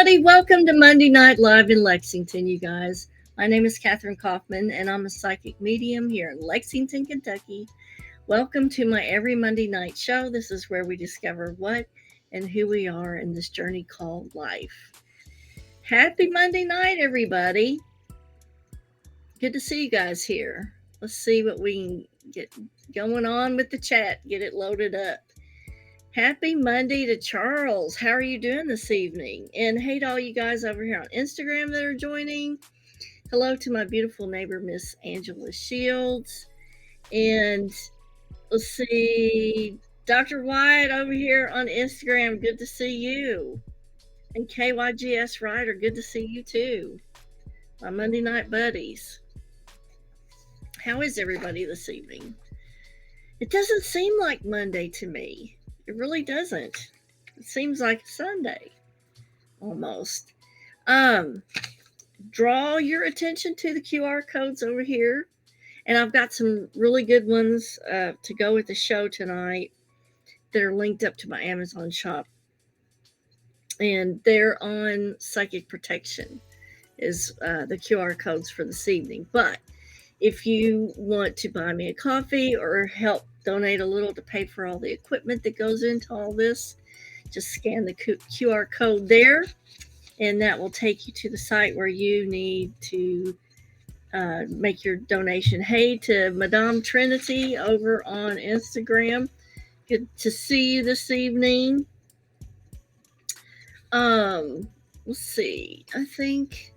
everybody. Welcome to Monday Night Live in Lexington, you guys. My name is Kathryn Kauffman, and I'm a psychic medium here in Lexington, Kentucky. Welcome to my every Monday night show. This is where we discover what and who we are in this journey called life. Happy Monday night, everybody. Good to see you guys here. Let's see what we can get going on with the chat, get it loaded up. Happy Monday to Charles. How are you doing this evening? And hey to all you guys over here on Instagram that are joining. Hello to my beautiful neighbor, Miss Angela Shields. And let's see, Dr. Wyatt over here on Instagram. Good to see you. And KYGS Ryder, good to see you too. My Monday night buddies. How is everybody this evening? It doesn't seem like Monday to me. It really doesn't. It seems like Sunday, almost. Draw your attention to the QR codes over here. And I've got some really good ones to go with the show tonight that are linked up to my Amazon shop. And they're on Psychic Protection is the QR codes for this evening. But if you want to buy me a coffee or help donate a little to pay for all the equipment that goes into all this, just scan the QR code there, and that will take you to the site where you need to make your donation. Hey to Madame Trinity over on Instagram. Good to see you this evening. Let's see. I think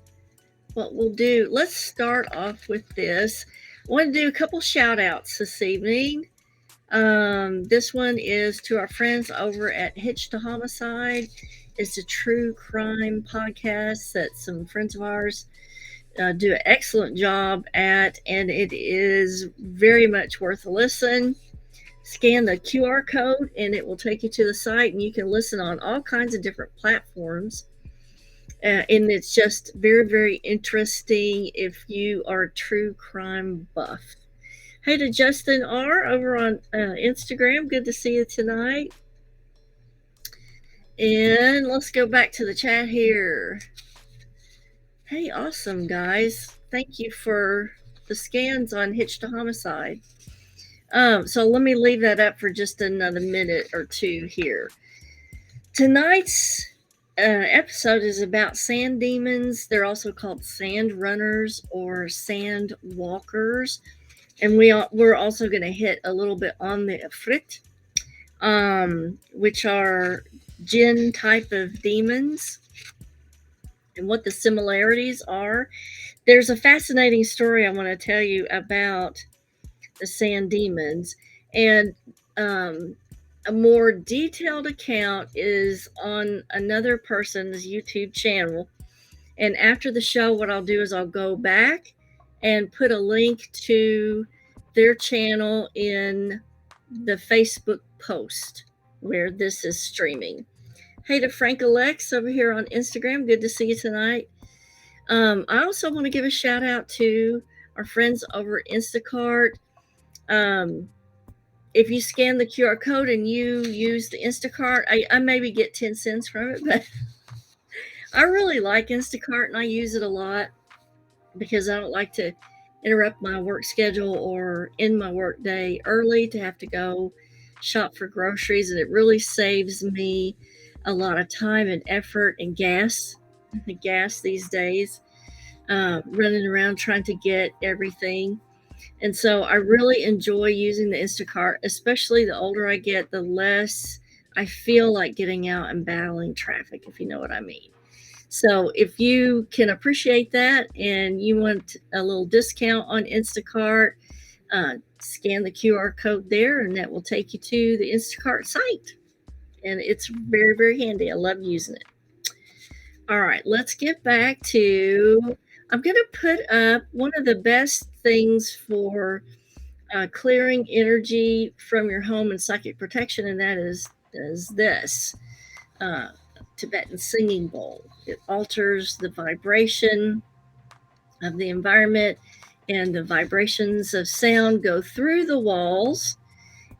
what we'll do, let's start off with this. I want to do a couple shout outs this evening. This one is to our friends over at Hitch to Homicide. It's a true crime podcast that some friends of ours do an excellent job at, and it is very much worth a listen. Scan the QR code and it will take you to the site, and you can listen on all kinds of different platforms. And it's just very, very interesting if you are a true crime buff. Hey to Justin R. over on Instagram. Good to see you tonight. And let's go back to the chat here. Hey, awesome, guys. Thank you for the scans on Hitch to Homicide. So let me leave that up for just another minute or two here. Tonight's episode is about sand demons. They're also called sand runners or sand walkers. And we're also going to hit a little bit on the Ifrit, which are jinn type of demons, and what the similarities are. There's a fascinating story I want to tell you about the sand demons, and a more detailed account is on another person's YouTube channel. And after the show, what I'll do is I'll go back and put a link to their channel in the Facebook post where this is streaming. Hey to Frank Alex over here on Instagram. Good to see you tonight. I also want to give a shout out to our friends over at Instacart. If you scan the QR code and you use the Instacart, I maybe get 10 cents from it, but I really like Instacart and I use it a lot because I don't like to interrupt my work schedule or end my work day early to have to go shop for groceries. And it really saves me a lot of time and effort and gas these days, running around trying to get everything. And so I really enjoy using the Instacart, especially the older I get, the less I feel like getting out and battling traffic, if you know what I mean. So if you can appreciate that and you want a little discount on Instacart, scan the QR code there and that will take you to the Instacart site. And it's very, very handy. I love using it. All right, let's get back to, I'm going to put up one of the best things for clearing energy from your home and psychic protection, and that is this Tibetan singing bowl. It alters the vibration of the environment, and the vibrations of sound go through the walls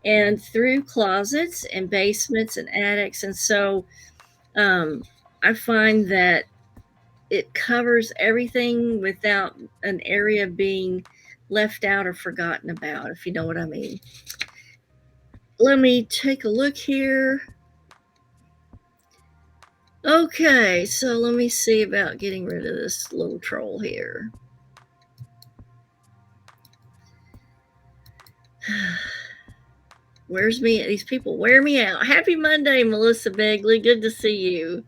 and through closets and basements and attics. And so I find that it covers everything without an area being left out or forgotten about, if you know what I mean. Let me take a look here. Okay, so let me see about getting rid of this little troll here. Where's me? These people wear me out. Happy Monday, Melissa Begley. Good to see you.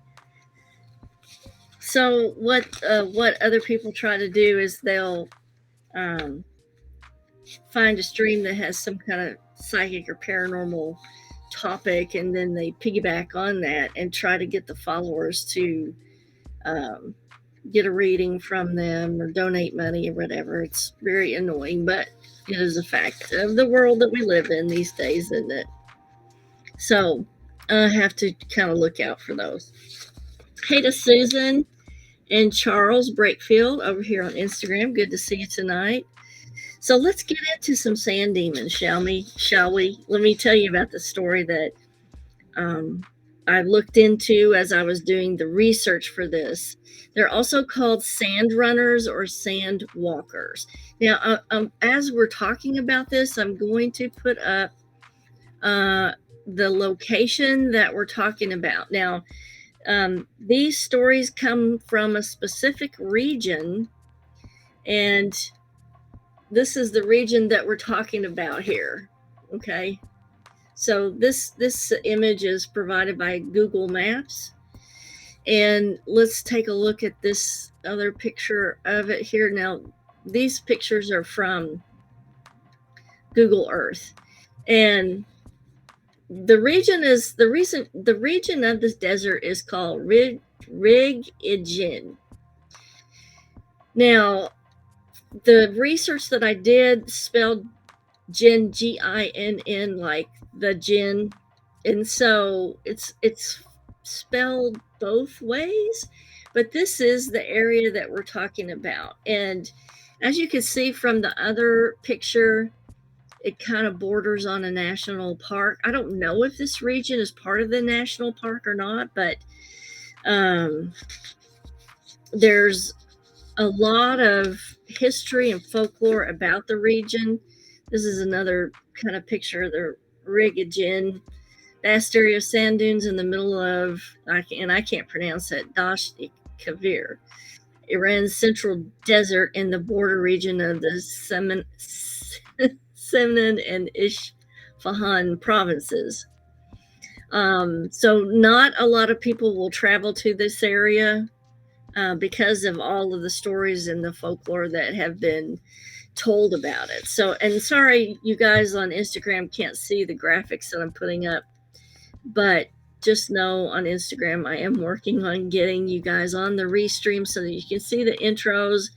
So what other people try to do is they'll find a stream that has some kind of psychic or paranormal topic, and then they piggyback on that and try to get the followers to get a reading from them or donate money or whatever. It's very annoying, but it is a fact of the world that we live in these days, isn't it? So I have to kind of look out for those. Hey to Susan and Charles Breakfield over here on Instagram. Good to see you tonight. So let's get into some sand demons, shall we? Let me tell you about the story that I looked into as I was doing the research for this. They're also called sand runners or sand walkers. Now, as we're talking about this, I'm going to put up the location that we're talking about. Now, these stories come from a specific region, and this is the region that we're talking about here. Okay. So this image is provided by Google Maps. And let's take a look at this other picture of it here. Now, these pictures are from Google Earth. And the region of this desert is called Rig-e-Jinn. Now, the research that I did spelled Jinn, G-I-N-N, like the Jinn, and so it's spelled both ways, but this is the area that we're talking about. And as you can see from the other picture, it kind of borders on a national park. I don't know if this region is part of the national park or not, but there's a lot of history and folklore about the region. This is another kind of picture of the Rig-e-Jinn, vast area of sand dunes in the middle of, I can't pronounce it, Dasht Kavir, Iran's central desert in the border region of the Semnan and Isfahan provinces. So not a lot of people will travel to this area because of all of the stories and the folklore that have been told about it. So, and sorry, you guys on Instagram can't see the graphics that I'm putting up, but just know on Instagram, I am working on getting you guys on the restream so that you can see the intros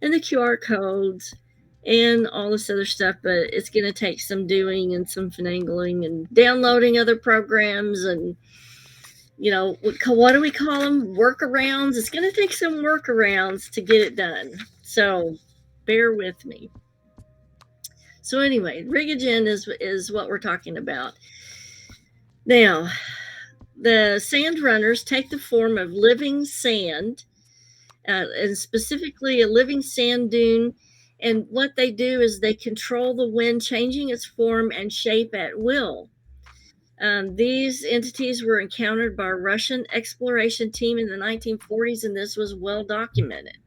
and the QR codes and all this other stuff, but it's going to take some doing and some finagling and downloading other programs and, you know, what do we call them? Workarounds. It's going to take some workarounds to get it done. So bear with me. So anyway, Rig-e-Jinn is what we're talking about. Now, the sand runners take the form of living sand, and specifically a living sand dune. And what they do is they control the wind, changing its form and shape at will. These entities were encountered by a Russian exploration team in the 1940s, and this was well documented.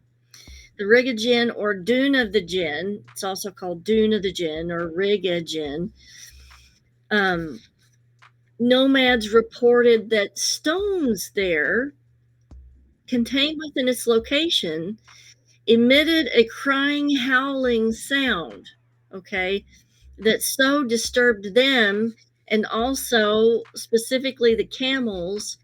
The Rig-e-Jinn, or Dune of the Jinn, it's also called Dune of the Jinn or Rig-e-Jinn. Nomads reported that stones there, contained within its location, emitted a crying, howling sound, okay, that so disturbed them, and also specifically the camels,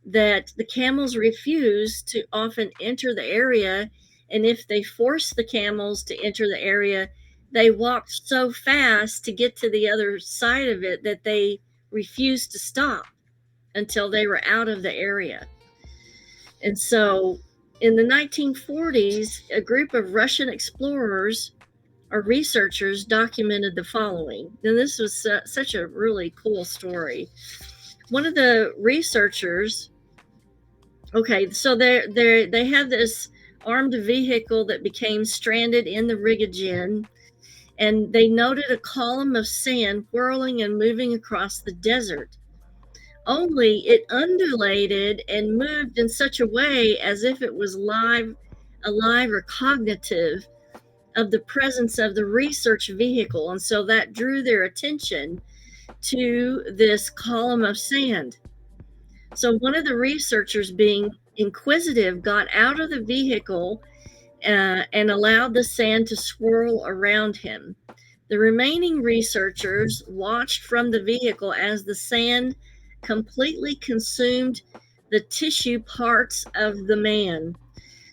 that the camels refused to often enter the area. And if they forced the camels to enter the area, they walked so fast to get to the other side of it that they refused to stop until they were out of the area. And so in the 1940s, a group of Russian explorers or researchers documented the following. And this was such a really cool story. One of the researchers Okay, so they have this armed vehicle that became stranded in the Rig-e-Jinn, and they noted a column of sand whirling and moving across the desert. Only it undulated and moved in such a way as if it was alive or cognitive of the presence of the research vehicle. And so that drew their attention to this column of sand. So one of the researchers, being inquisitive, got out of the vehicle and allowed the sand to swirl around him. The remaining researchers watched from the vehicle as the sand completely consumed the tissue parts of the man.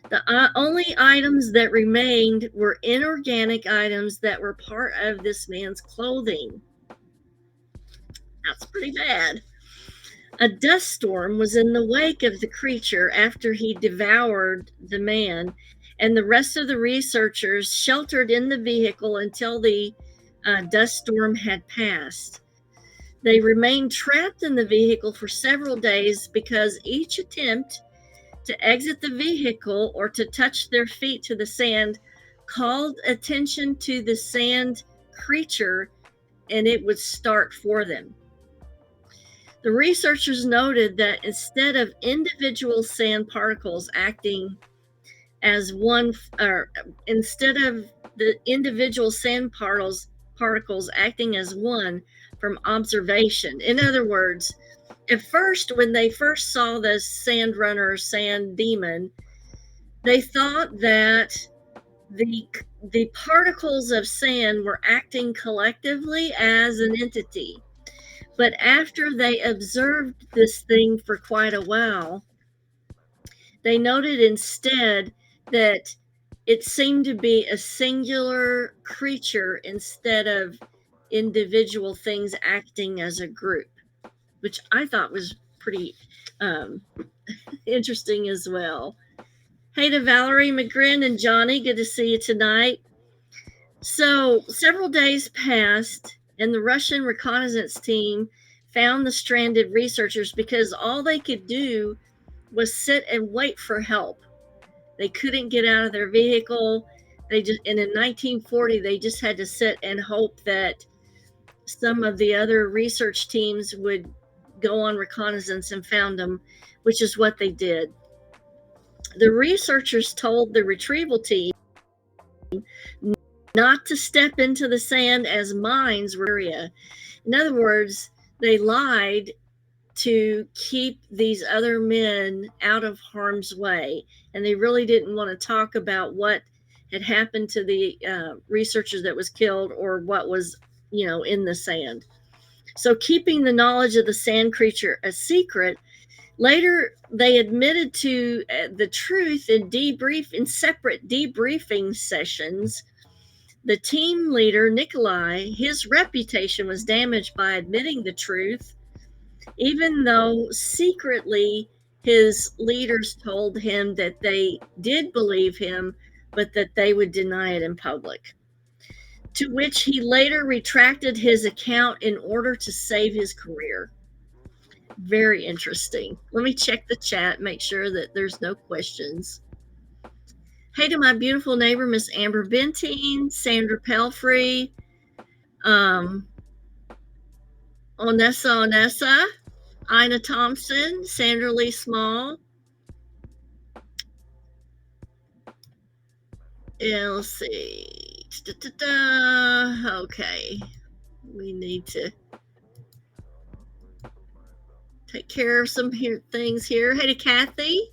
The only items that remained were inorganic items that were part of this man's clothing. That's pretty bad. A dust storm was in the wake of the creature after he devoured the man, and the rest of the researchers sheltered in the vehicle until the dust storm had passed. They remained trapped in the vehicle for several days because each attempt to exit the vehicle or to touch their feet to the sand called attention to the sand creature, and it would start for them. The researchers noted that instead of individual sand particles acting as one, or instead of the individual sand particles acting as one from observation. In other words, at first, when they first saw the sand runner, sand demon, they thought that the particles of sand were acting collectively as an entity. But after they observed this thing for quite a while, they noted instead that it seemed to be a singular creature instead of individual things acting as a group, which I thought was pretty interesting as well. Hey to Valerie McGrin and Johnny, good to see you tonight. So several days passed, and the Russian reconnaissance team found the stranded researchers because all they could do was sit and wait for help. They couldn't get out of their vehicle. And in 1940, they just had to sit and hope that some of the other research teams would go on reconnaissance and found them, which is what they did. The researchers told the retrieval team not to step into the sand as mines were area. In other words, they lied to keep these other men out of harm's way, and they really didn't want to talk about what had happened to the researcher that was killed or what was, in the sand. So keeping the knowledge of the sand creature a secret, later they admitted to the truth in separate debriefing sessions. The team leader, Nikolai, his reputation was damaged by admitting the truth, even though secretly his leaders told him that they did believe him, but that they would deny it in public. To which he later retracted his account in order to save his career. Very interesting. Let me check the chat, make sure that there's no questions. Hey to my beautiful neighbor, Miss Amber Bentine, Sandra Pelfrey, Onessa, Ina Thompson, Sandra Lee Small. And let's see. Okay. We need to take care of some things here. Hey to Kathy.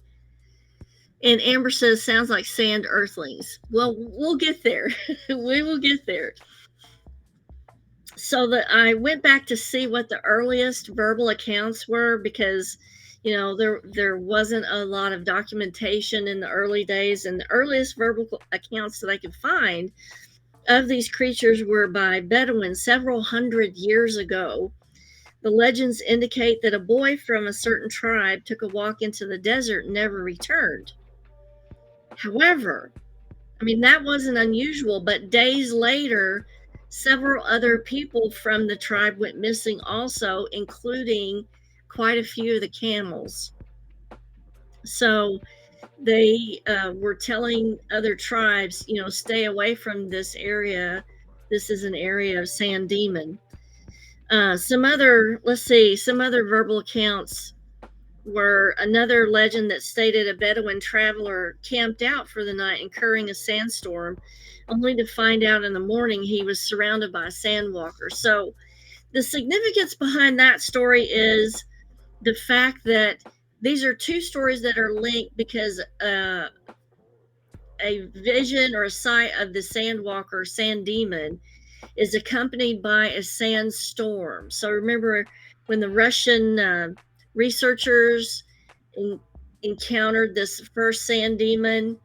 And Amber says, sounds like sand earthlings. Well, we'll get there. We will get there. So I went back to see what the earliest verbal accounts were because, there wasn't a lot of documentation in the early days. And the earliest verbal accounts that I could find of these creatures were by Bedouins several hundred years ago. The legends indicate that a boy from a certain tribe took a walk into the desert and never returned. However, that wasn't unusual, but days later, several other people from the tribe went missing also, including quite a few of the camels. So they were telling other tribes, stay away from this area. This is an area of sand demon. Some other verbal accounts were another legend that stated a Bedouin traveler camped out for the night, incurring a sandstorm, only to find out in the morning he was surrounded by a sandwalker. So the significance behind that story is the fact that these are two stories that are linked because a vision or a sight of the sandwalker, sand demon, is accompanied by a sandstorm. So remember when the Russian researchers encountered this first sand demon,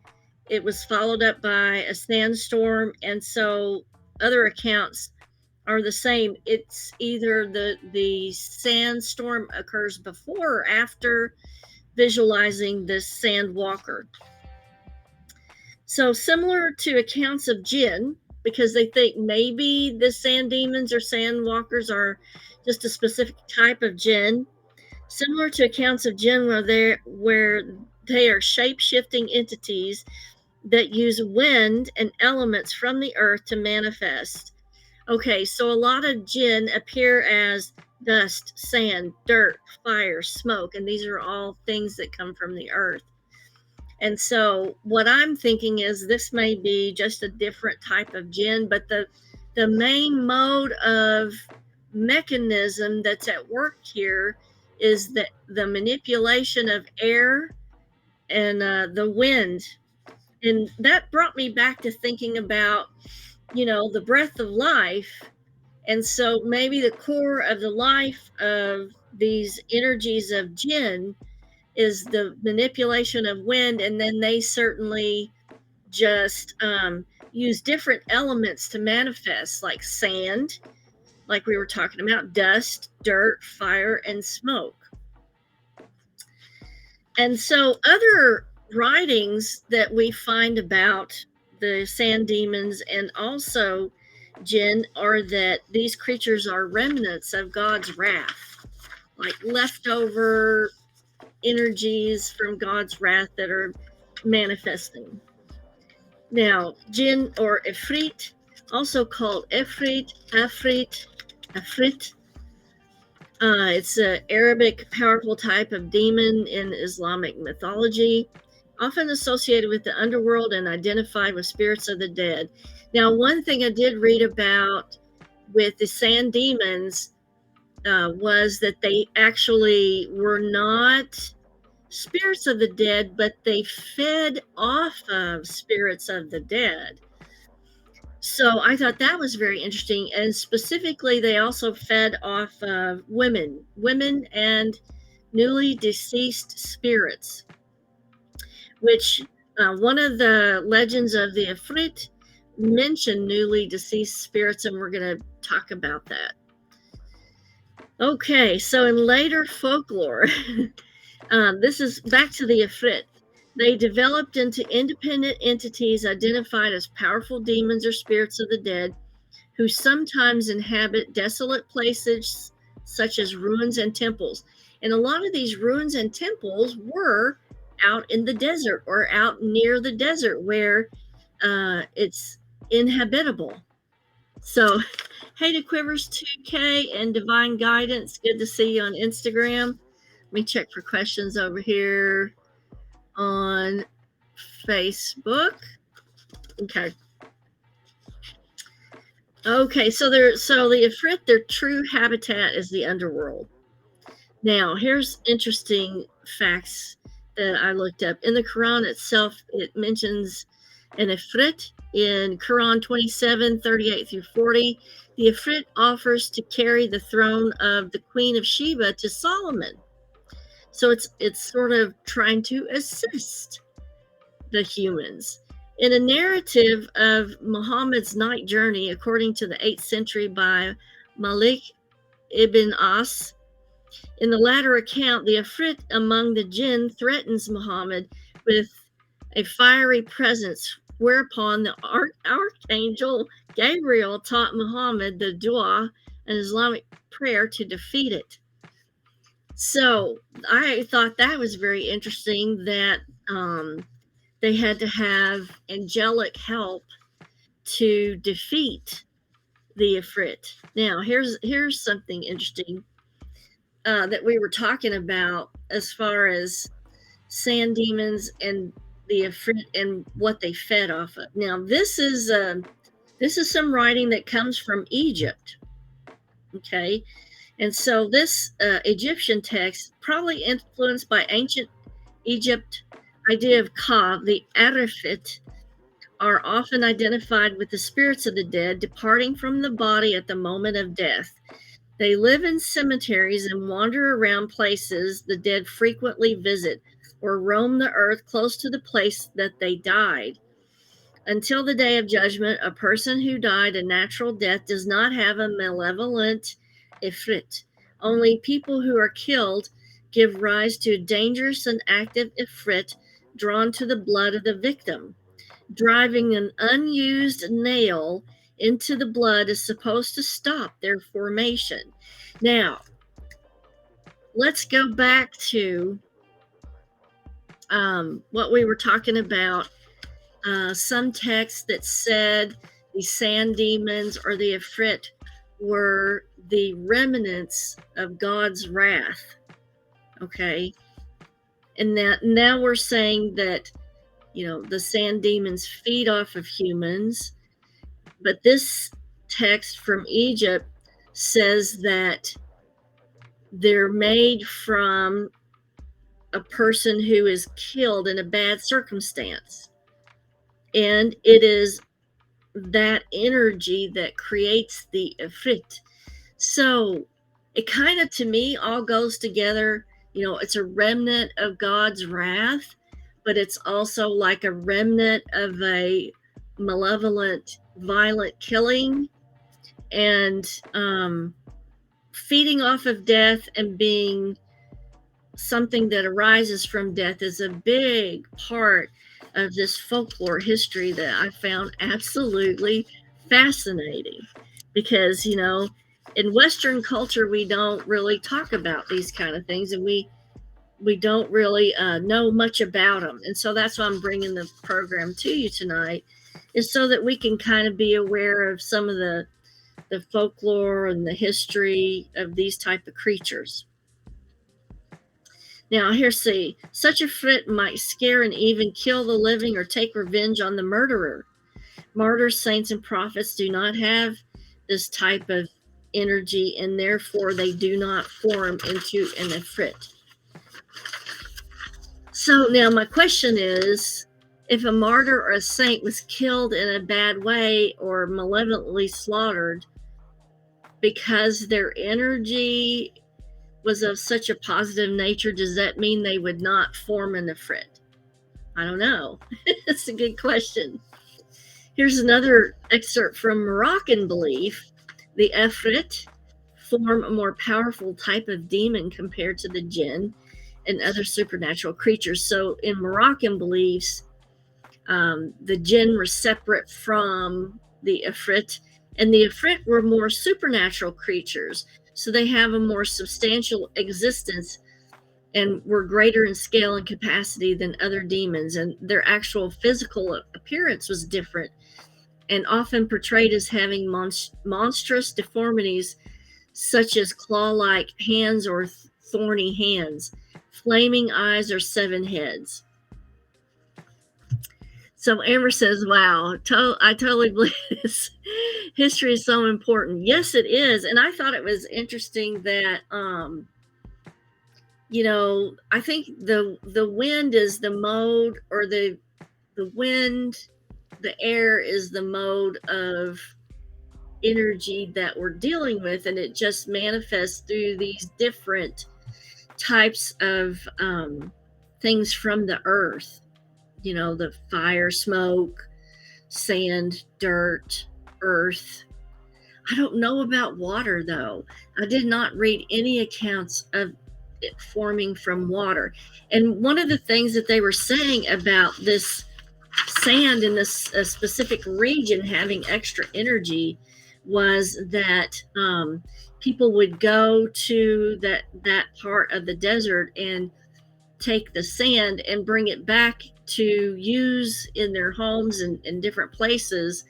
it was followed up by a sandstorm. And so other accounts are the same. It's either the sandstorm occurs before or after visualizing this sand walker. So similar to accounts of jinn, because they think maybe the sand demons or sand walkers are just a specific type of jinn. Similar to accounts of jinn where they are shape-shifting entities that use wind and elements from the earth to manifest. Okay, so a lot of jinn appear as dust, sand, dirt, fire, smoke, and these are all things that come from the earth. And so what I'm thinking is this may be just a different type of jinn, but the main mode of mechanism that's at work here is the manipulation of air and the wind. And that brought me back to thinking about, the breath of life. And so maybe the core of the life of these energies of jinn is the manipulation of wind, and then they certainly just use different elements to manifest, like sand, like we were talking about, dust, dirt, fire, and smoke. And so other writings that we find about the sand demons and also jinn are that these creatures are remnants of God's wrath, like leftover energies from God's wrath that are manifesting. Now, jinn or Ifrit, also called Ifrit, Ifrit, it's an Arabic powerful type of demon in Islamic mythology, often associated with the underworld and identified with spirits of the dead. Now, one thing I did read about with the sand demons was that they actually were not spirits of the dead, but they fed off of spirits of the dead. So I thought that was very interesting. And specifically, they also fed off of women and newly deceased spirits, which one of the legends of the Ifrit mentioned newly deceased spirits, and we're going to talk about that. Okay, so in later folklore, this is back to the Ifrit. They developed into independent entities identified as powerful demons or spirits of the dead who sometimes inhabit desolate places such as ruins and temples. And a lot of these ruins and temples were out in the desert or out near the desert where it's inhabitable. So, hey to Quivers 2K and Divine Guidance. Good to see you on Instagram. Let me check for questions over here on Facebook. Okay. Okay, so the Ifrit, their true habitat is the underworld. Now, here's interesting facts that I looked up. In the Quran itself, it mentions an Ifrit in Quran 27, 38 through 40. The Ifrit offers to carry the throne of the Queen of Sheba to Solomon. So it's sort of trying to assist the humans. In a narrative of Muhammad's night journey, according to the 8th century by Malik ibn As, in the latter account, the Ifrit among the jinn threatens Muhammad with a fiery presence, whereupon the archangel Gabriel taught Muhammad the dua, an Islamic prayer, to defeat it. So I thought that was very interesting that um, they had to have angelic help to defeat the Ifrit. Now, here's something interesting that we were talking about as far as sand demons and the Ifrit and what they fed off of. Now, this is some writing that comes from Egypt. Okay, and so this Egyptian text, probably influenced by ancient Egypt idea of Ka, the Arifit, are often identified with the spirits of the dead departing from the body at the moment of death. They live in cemeteries and wander around places the dead frequently visit, or roam the earth close to the place that they died. Until the day of judgment, a person who died a natural death does not have a malevolent Ifrit. Only people who are killed give rise to a dangerous and active Ifrit drawn to the blood of the victim. Driving an unused nail into the blood is supposed to stop their formation. Now, let's go back to what we were talking about. Some texts that said the sand demons or the Ifrit were the remnants of God's wrath. Okay. And now we're saying that, the sand demons feed off of humans. But this text from Egypt says that they're made from a person who is killed in a bad circumstance. And it is that energy that creates the Ifrit. So it kind of, to me, all goes together. It's a remnant of God's wrath, but it's also like a remnant of a malevolent, violent killing, and feeding off of death and being something that arises from death is a big part of this folklore history that I found absolutely fascinating. Because, in Western culture, we don't really talk about these kind of things, and we don't really know much about them. And so that's why I'm bringing the program to you tonight, is so that we can kind of be aware of some of the folklore and the history of these type of creatures. Now, see, such a fit might scare and even kill the living or take revenge on the murderer. Martyrs, saints, and prophets do not have this type of energy, and therefore they do not form into an Ifrit. So now my question is, if a martyr or a saint was killed in a bad way or malevolently slaughtered because their energy was of such a positive nature, does that mean they would not form an Ifrit? I don't know. That's a good question. Here's another excerpt from Moroccan belief. The Ifrit form a more powerful type of demon compared to the jinn and other supernatural creatures. So in Moroccan beliefs, the jinn were separate from the Ifrit, and the Ifrit were more supernatural creatures. So they have a more substantial existence and were greater in scale and capacity than other demons, and their actual physical appearance was different and often portrayed as having monstrous deformities such as claw-like hands or thorny hands, flaming eyes, or 7 heads. So Amber says, wow, I totally believe this. History is so important. Yes, it is. And I thought it was interesting that, I think the wind is the mode, or the wind, the air is the mode of energy that we're dealing with, and it just manifests through these different types of things from the earth. The fire, smoke, sand, dirt, earth. I don't know about water, though. I did not read any accounts of it forming from water. And one of the things that they were saying about this sand in this specific region having extra energy was that people would go to that part of the desert and take the sand and bring it back to use in their homes and different places.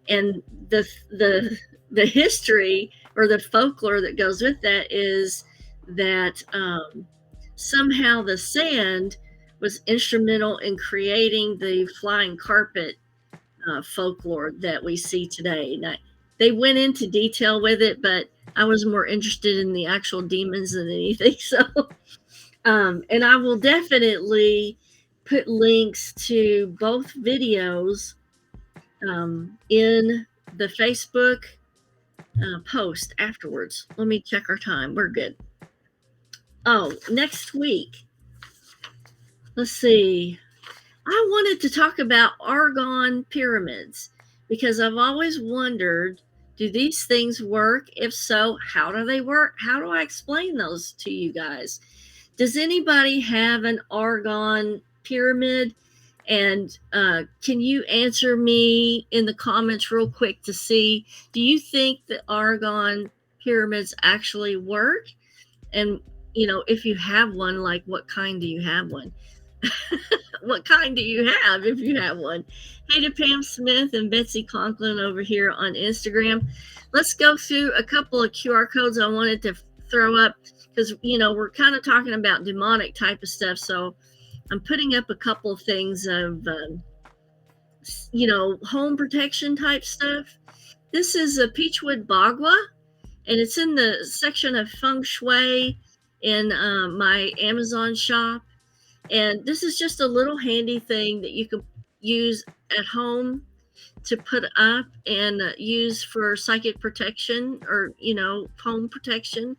And the history or the folklore that goes with that is that somehow the sand was instrumental in creating the flying carpet folklore that we see today. Now, they went into detail with it, but I was more interested in the actual demons than anything. So, and I will definitely put links to both videos in the Facebook post afterwards. Let me check our time. We're good. Oh, next week. Let's see. I wanted to talk about argon pyramids because I've always wondered, do these things work? If so, how do they work? How do I explain those to you guys? Does anybody have an argon pyramid? And can you answer me in the comments real quick to see, do you think the argon pyramids actually work? And, if you have one, like what kind do you have one? What kind do you have if you have one? Hey to Pam Smith and Betsy Conklin over here on Instagram. Let's go through a couple of QR codes I wanted to throw up because, we're kind of talking about demonic type of stuff. So I'm putting up a couple of things of, home protection type stuff. This is a Peachwood Bagua, and it's in the section of Feng Shui in my Amazon shop. And this is just a little handy thing that you can use at home to put up and use for psychic protection or, home protection.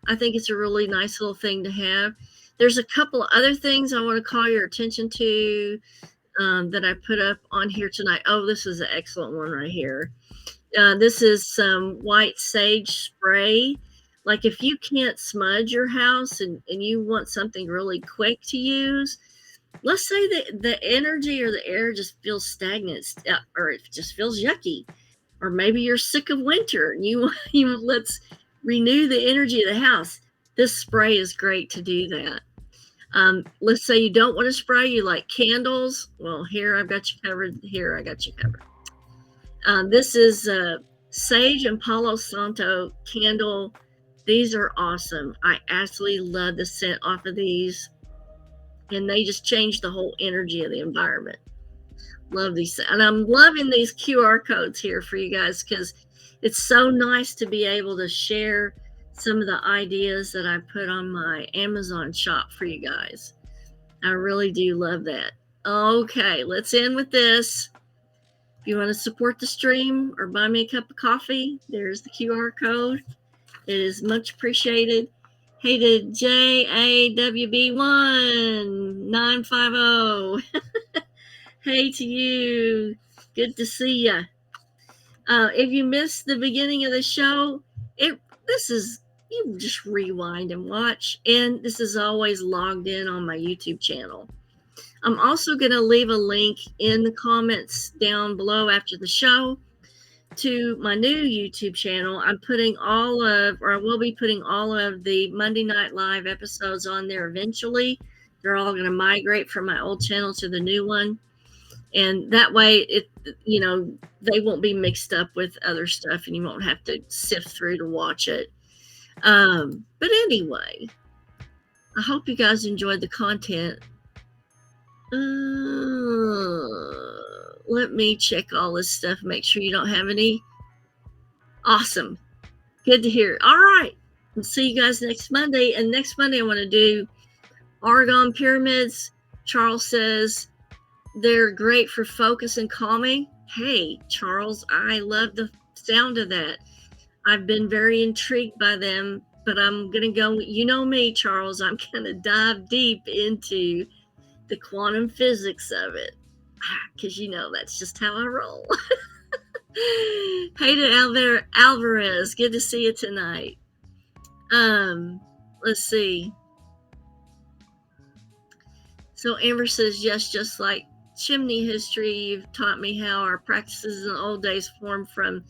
I think it's a really nice little thing to have. There's a couple of other things I want to call your attention to that I put up on here tonight. Oh, this is an excellent one right here. This is some white sage spray. Like if you can't smudge your house and you want something really quick to use, let's say that the energy or the air just feels stagnant or it just feels yucky. Or maybe you're sick of winter and you let's renew the energy of the house. This spray is great to do that. Let's say you don't want to spray, you like candles. Well, here I've got you covered. Here I got you covered. This is Sage and Palo Santo candle. These are awesome. I absolutely love the scent off of these. And they just change the whole energy of the environment. Love these. And I'm loving these QR codes here for you guys because it's so nice to be able to share some of the ideas that I put on my Amazon shop for you guys. I really do love that. Okay, let's end with this. If you want to support the stream or buy me a cup of coffee, there's the QR code. It is much appreciated. Hey to JAWB1950. Hey to you. Good to see ya. If you missed the beginning of the show, you just rewind and watch. And this is always logged in on my YouTube channel. I'm also going to leave a link in the comments down below after the show to my new YouTube channel. I will be putting all of the Monday Night Live episodes on there eventually. They're all going to migrate from my old channel to the new one. And that way, they won't be mixed up with other stuff and you won't have to sift through to watch it. But anyway, I hope you guys enjoyed the content. Let me check all this stuff, make sure you don't have any. Awesome. Good to hear. All right. We'll see you guys next Monday. And next Monday, I want to do argon pyramids. Charles says they're great for focus and calming. Hey, Charles, I love the sound of that. I've been very intrigued by them, but I'm going to go, you know me, Charles, I'm going to dive deep into the quantum physics of it, because that's just how I roll. Hey to Alvarez, good to see you tonight. Let's see. So Amber says yes, just like chimney history. You've taught me how our practices in the old days formed from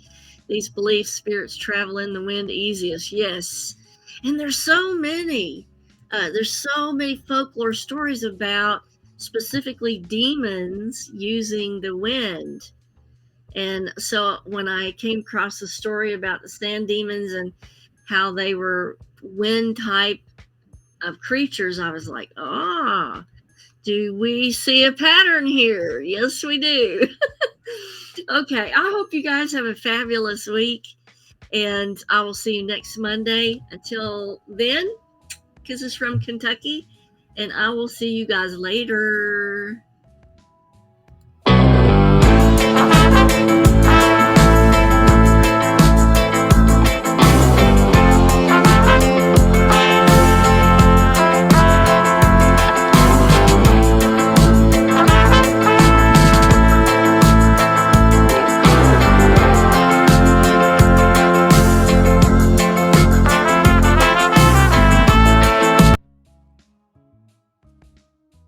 these beliefs. Spirits travel in the wind easiest. Yes. And there's so many. There's so many folklore stories about specifically demons using the wind. And so when I came across the story about the sand demons and how they were wind type of creatures, I was like, ah, do we see a pattern here? Yes, we do. Okay, I hope you guys have a fabulous week, and I will see you next Monday. Until then, kisses from Kentucky, and I will see you guys later.